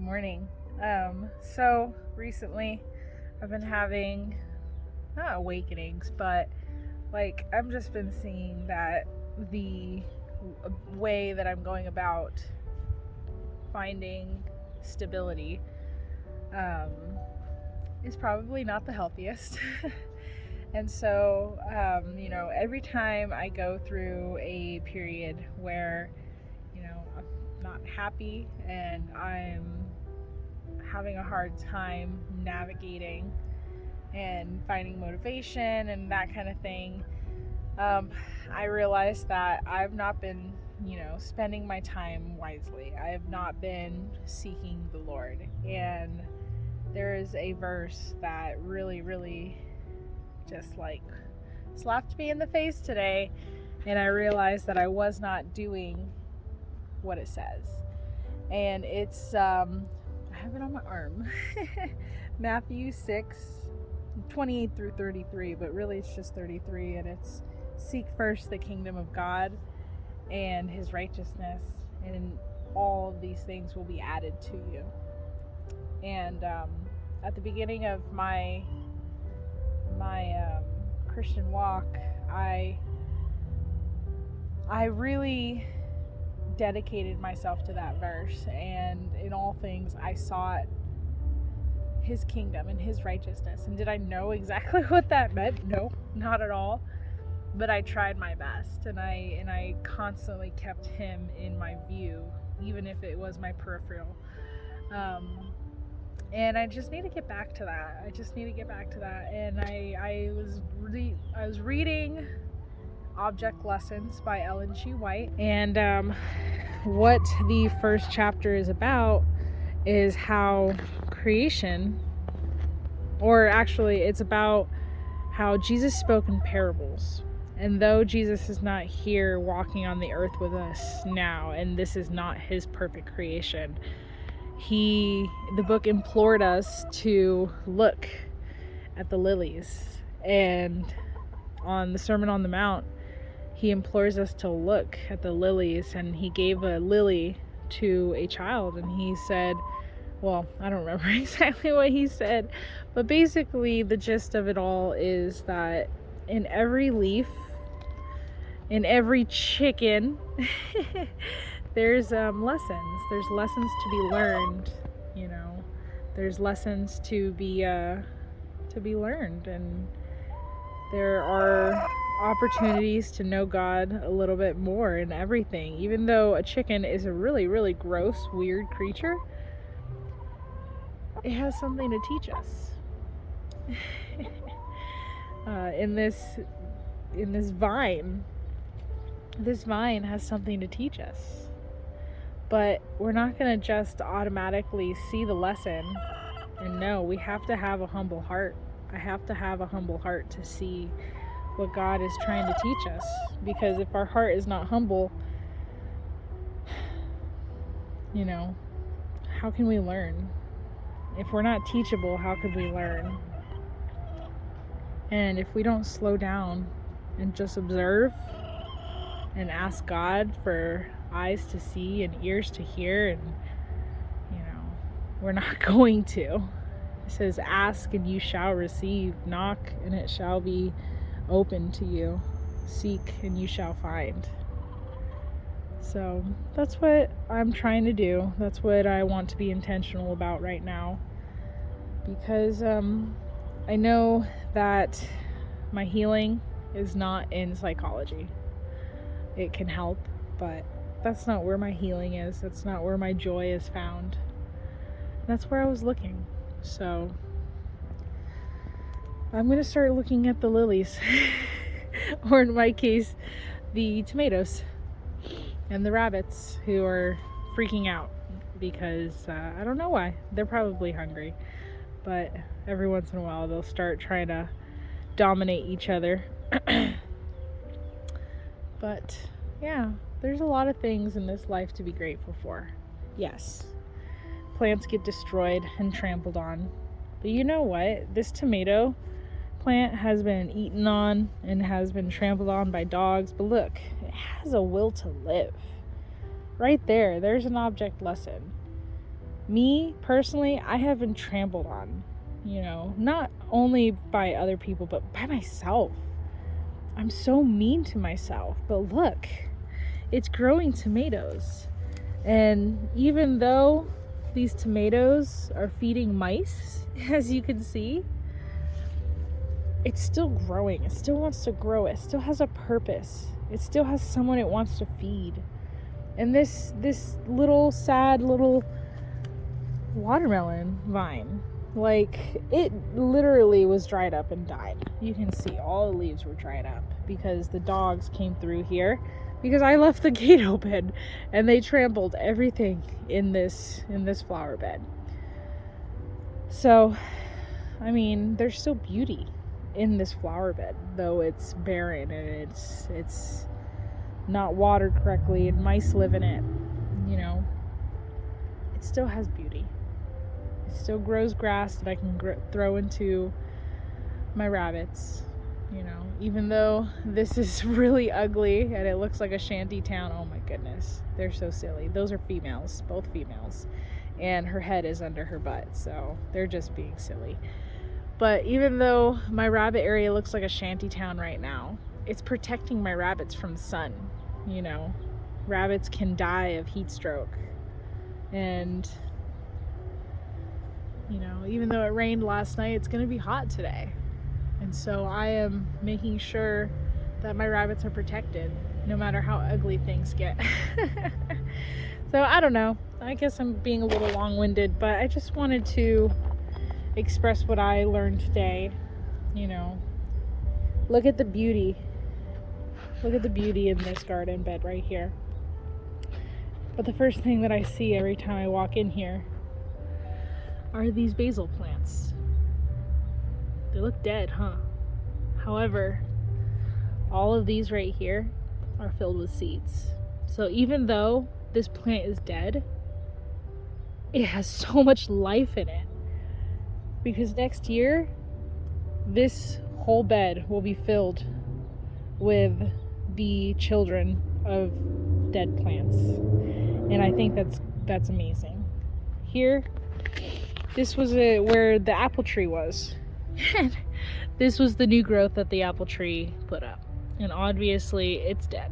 morning. So recently I've been having not awakenings, but I've just been seeing that the way that I'm going about finding stability is probably not the healthiest. And so, every time I go through a period where, I'm not happy and I'm having a hard time navigating and finding motivation and that kind of thing, I realized that I've not been, spending my time wisely. I have not been seeking the Lord. And there is a verse that really, really just slapped me in the face today, and I realized that I was not doing what it says. And it's I have it on my arm. Matthew 6:28 through 33, but really it's just 33, and it's seek first the kingdom of God and his righteousness, and all of these things will be added to you. And at the beginning of my Christian walk, I really dedicated myself to that verse, and in all things I sought his kingdom and his righteousness. And did I know exactly what that meant? No, not at all. But I tried my best, and I constantly kept him in my view, even if it was my peripheral. And I just need to get back to that. And I was reading Object Lessons by Ellen G. White, and what the first chapter is about is how creation, or actually it's about how Jesus spoke in parables. And though Jesus is not here walking on the earth with us now, and this is not his perfect creation, the book implored us to look at the lilies. And on the Sermon on the Mount, he implores us to look at the lilies, and he gave a lily to a child, and he said, well, I don't remember exactly what he said, but basically the gist of it all is that in every leaf, in every chicken, there's lessons. There's lessons to be learned, There's lessons to be learned, and there are opportunities to know God a little bit more in everything. Even though a chicken is a really, really gross, weird creature, it has something to teach us. In this vine, this vine has something to teach us. But we're not going to just automatically see the lesson and know. We have to have a humble heart. I have to have a humble heart to see what God is trying to teach us. Because if our heart is not humble, how can we learn? If we're not teachable, how could we learn? And if we don't slow down and just observe and ask God for eyes to see and ears to hear, and we're not going to. It says, ask and you shall receive, knock and it shall be open to you, seek and you shall find. So that's what I'm trying to do. That's what I want to be intentional about right now, because I know that my healing is not in psychology. It can help, but that's not where my healing is. That's not where my joy is found. That's where I was looking. So I'm going to start looking at the lilies, or in my case, the tomatoes, and the rabbits who are freaking out because I don't know why. They're probably hungry, but every once in a while they'll start trying to dominate each other. But yeah, there's a lot of things in this life to be grateful for. Yes, plants get destroyed and trampled on, but you know what? This tomato plant has been eaten on and has been trampled on by dogs, but look, it has a will to live. Right there's an object lesson. Me personally, I have been trampled on, not only by other people, but by myself. I'm so mean to myself. But look, it's growing tomatoes. And even though these tomatoes are feeding mice, as you can see, it's still growing. It still wants to grow. It still has a purpose. It still has someone it wants to feed. And this little sad little watermelon vine, like, it literally was dried up and died. You can see all the leaves were dried up because the dogs came through here because I left the gate open and they trampled everything in this flower bed. So, I mean, there's still beauty in this flower bed, though it's barren and it's not watered correctly and mice live in it. It still has beauty. It still grows grass that I can throw into my rabbits. Even though this is really ugly and it looks like a shanty town, oh my goodness, they're so silly. Those are females, both females, and her head is under her butt, so they're just being silly. But even though my rabbit area looks like a shanty town right now, it's protecting my rabbits from the sun. Rabbits can die of heat stroke. And, even though it rained last night, it's going to be hot today. And so I am making sure that my rabbits are protected, no matter how ugly things get. So I don't know. I guess I'm being a little long-winded, but I just wanted to express what I learned today. Look at the beauty. Look at the beauty in this garden bed right here. But the first thing that I see every time I walk in here are these basil plants. They look dead, huh? However, all of these right here are filled with seeds. So even though this plant is dead, it has so much life in it. Because next year, this whole bed will be filled with the children of dead plants. And I think that's amazing. Here, this was where the apple tree was. This was the new growth that the apple tree put up. And obviously it's dead.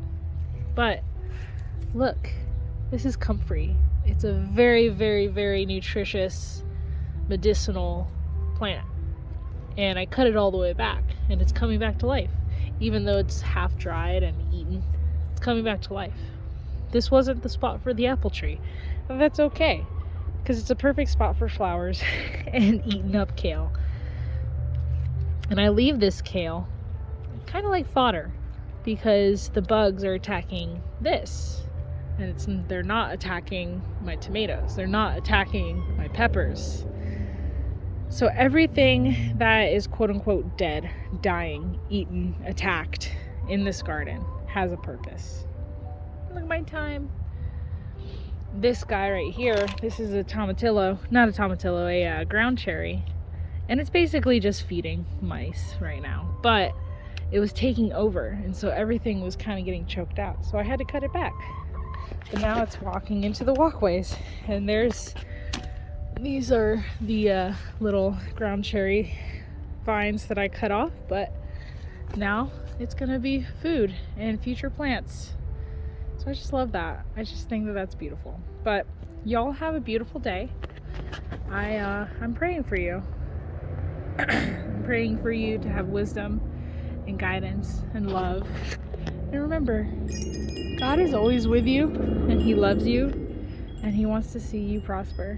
But look, this is comfrey. It's a very, very, very nutritious, medicinal plant. And I cut it all the way back, and it's coming back to life. Even though it's half dried and eaten, it's coming back to life. This wasn't the spot for the apple tree, but that's okay, because it's a perfect spot for flowers and eaten up kale. And I leave this kale kind of like fodder, because the bugs are attacking this, and they're not attacking my tomatoes. They're not attacking my peppers. So everything that is quote unquote dead, dying, eaten, attacked in this garden has a purpose. Look at my thyme. This guy right here, this is a ground cherry. And it's basically just feeding mice right now. But it was taking over, and so everything was kind of getting choked out. So I had to cut it back. But now it's walking into the walkways. And these are the little ground cherry vines that I cut off. But now it's going to be food and future plants. So I just love that. I just think that that's beautiful. But y'all have a beautiful day. I'm praying for you. I'm praying for you to have wisdom and guidance and love. And remember, God is always with you, and He loves you, and He wants to see you prosper,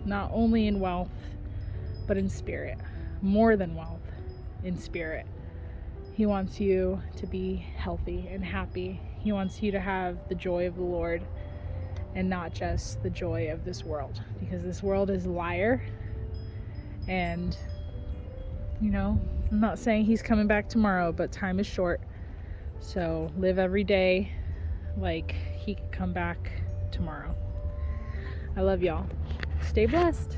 not only in wealth, but in spirit. More than wealth, in spirit. He wants you to be healthy and happy. He wants you to have the joy of the Lord and not just the joy of this world, because this world is a liar. And I'm not saying He's coming back tomorrow, but time is short. So live every day like He could come back tomorrow. I love y'all. Stay blessed.